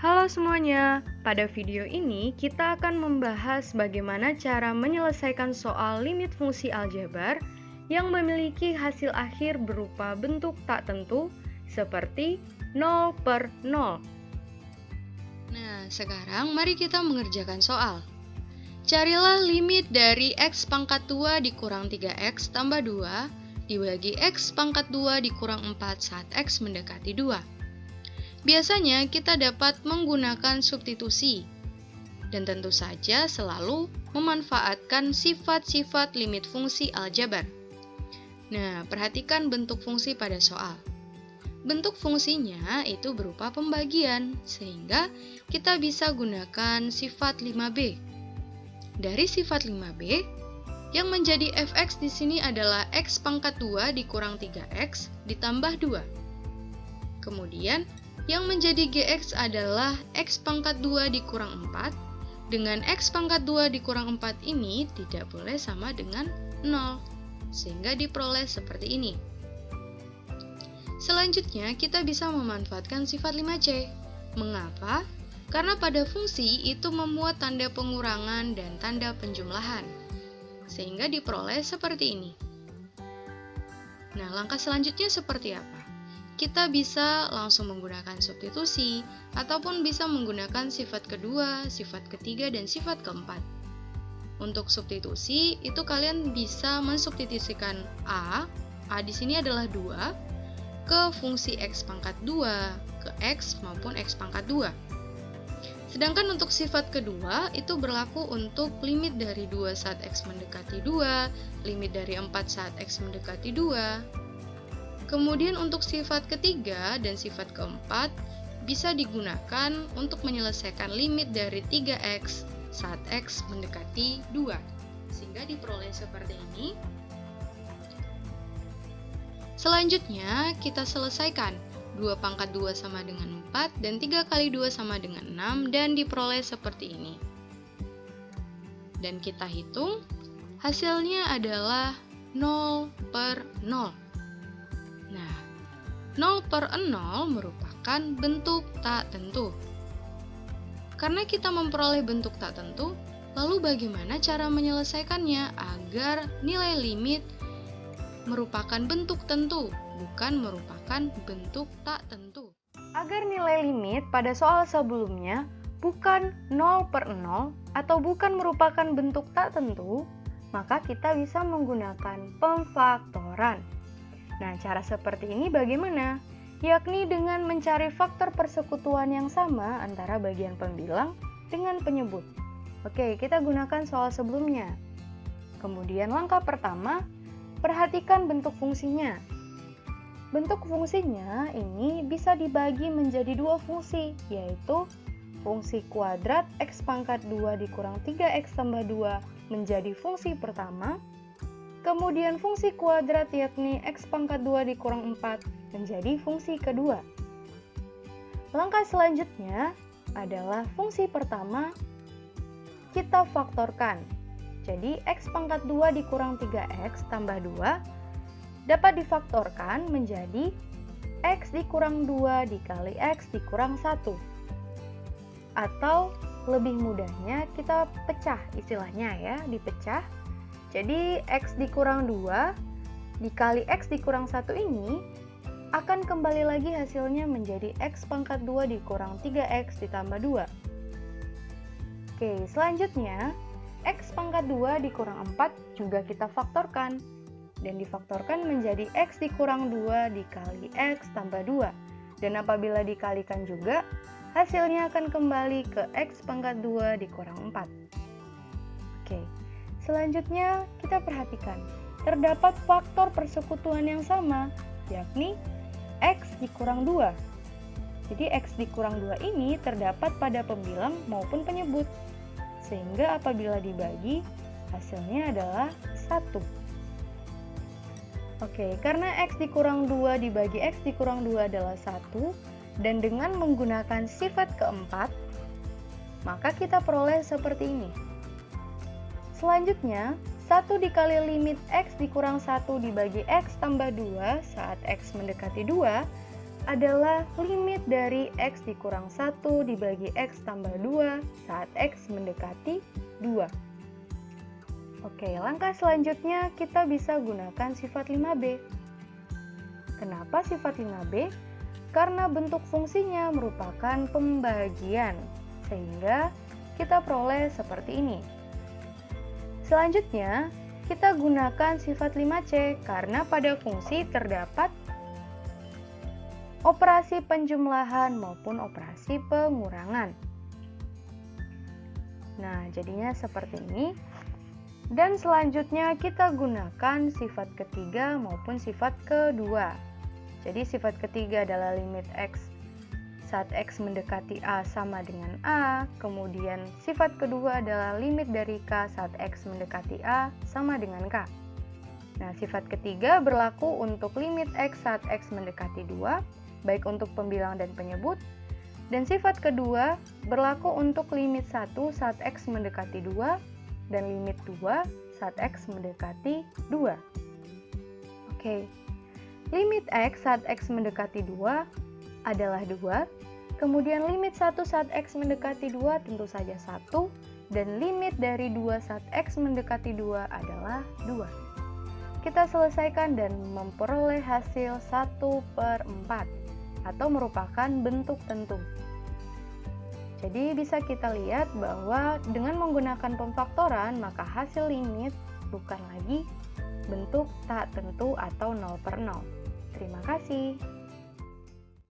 Halo semuanya, pada video ini kita akan membahas bagaimana cara menyelesaikan soal limit fungsi aljabar yang memiliki hasil akhir berupa bentuk tak tentu seperti 0/0. Nah, sekarang mari kita mengerjakan soal. Carilah limit dari x pangkat 2 dikurang 3x tambah 2 dibagi x pangkat 2 dikurang 4 saat x mendekati 2. Biasanya kita dapat menggunakan substitusi, dan tentu saja selalu memanfaatkan sifat-sifat limit fungsi aljabar. Nah, perhatikan bentuk fungsi pada soal. Bentuk fungsinya itu berupa pembagian, sehingga kita bisa gunakan sifat 5b. Dari sifat 5b, yang menjadi fx di sini adalah x pangkat 2 dikurang 3x ditambah 2. Kemudian, yang menjadi gx adalah x pangkat 2 dikurang 4. Dengan x pangkat 2 dikurang 4 ini tidak boleh sama dengan 0, sehingga diperoleh seperti ini. Selanjutnya, kita bisa memanfaatkan sifat 5c. Mengapa? Karena pada fungsi itu memuat tanda pengurangan dan tanda penjumlahan, sehingga diperoleh seperti ini. Nah, langkah selanjutnya seperti apa? Kita bisa langsung menggunakan substitusi, ataupun bisa menggunakan sifat kedua, sifat ketiga, dan sifat keempat. Untuk substitusi, itu kalian bisa mensubstitusikan A di sini adalah 2, ke fungsi x pangkat 2, ke x maupun x pangkat 2. Sedangkan untuk sifat kedua, itu berlaku untuk limit dari 2 saat x mendekati 2, limit dari 4 saat x mendekati 2. Kemudian untuk sifat ketiga dan sifat keempat bisa digunakan untuk menyelesaikan limit dari 3x saat x mendekati 2, sehingga diperoleh seperti ini. Selanjutnya kita selesaikan 2 pangkat 2 sama dengan 4 dan 3 kali 2 sama dengan 6 dan diperoleh seperti ini. Dan kita hitung, hasilnya adalah 0/0. Nah, 0/0 merupakan bentuk tak tentu. Karena kita memperoleh bentuk tak tentu, lalu bagaimana cara menyelesaikannya agar nilai limit merupakan bentuk tentu, bukan merupakan bentuk tak tentu? Agar nilai limit pada soal sebelumnya bukan 0/0 atau bukan merupakan bentuk tak tentu, maka kita bisa menggunakan pemfaktoran. Nah, cara seperti ini bagaimana? Yakni dengan mencari faktor persekutuan yang sama antara bagian pembilang dengan penyebut. Oke, kita gunakan soal sebelumnya. Kemudian langkah pertama, perhatikan bentuk fungsinya. Bentuk fungsinya ini bisa dibagi menjadi dua fungsi, yaitu fungsi kuadrat x pangkat 2 dikurang 3x tambah 2 menjadi fungsi pertama, kemudian fungsi kuadrat yakni x pangkat 2 dikurang 4 menjadi fungsi kedua. Langkah selanjutnya adalah fungsi pertama kita faktorkan. Jadi x pangkat 2 dikurang 3x tambah 2 dapat difaktorkan menjadi x dikurang 2 dikali x dikurang 1. Atau lebih mudahnya kita pecah istilahnya ya, dipecah. Jadi x dikurang 2 dikali x dikurang 1 ini akan kembali lagi hasilnya menjadi x pangkat 2 dikurang 3x ditambah 2. Oke, selanjutnya x pangkat 2 dikurang 4 juga kita faktorkan. Dan difaktorkan menjadi x dikurang 2 dikali x tambah 2. Dan apabila dikalikan juga, hasilnya akan kembali ke x pangkat 2 dikurang 4. Oke. Selanjutnya, kita perhatikan, terdapat faktor persekutuan yang sama, yakni x dikurang 2. Jadi x dikurang 2 ini terdapat pada pembilang maupun penyebut, sehingga apabila dibagi, hasilnya adalah 1. Oke, karena x dikurang 2 dibagi x dikurang 2 adalah 1, dan dengan menggunakan sifat keempat, maka kita peroleh seperti ini. Selanjutnya, 1 dikali limit x dikurang 1 dibagi x tambah 2 saat x mendekati 2 adalah limit dari X dikurang 1 dibagi X tambah 2 saat X mendekati 2. Oke, langkah selanjutnya kita bisa gunakan sifat 5B. Kenapa sifat 5B? Karena bentuk fungsinya merupakan pembagian, sehingga kita peroleh seperti ini. Selanjutnya, kita gunakan sifat 5C karena pada fungsi terdapat operasi penjumlahan maupun operasi pengurangan. Nah, jadinya seperti ini. Dan selanjutnya kita gunakan sifat ketiga maupun sifat kedua. Jadi sifat ketiga adalah limit X saat X mendekati A sama dengan A. Kemudian sifat kedua adalah limit dari K saat X mendekati A sama dengan K. Nah, sifat ketiga berlaku untuk limit X saat X mendekati 2, baik untuk pembilang dan penyebut. Dan sifat kedua berlaku untuk limit 1 saat X mendekati 2, dan limit 2 saat X mendekati 2. Oke, limit X saat X mendekati 2 adalah 2, kemudian limit 1 saat X mendekati 2 tentu saja 1, dan limit dari 2 saat X mendekati 2 adalah 2. Kita selesaikan dan memperoleh hasil 1/4, atau merupakan bentuk tentu. Jadi bisa kita lihat bahwa dengan menggunakan pemfaktoran, maka hasil limit bukan lagi bentuk tak tentu atau 0/0. Terima kasih.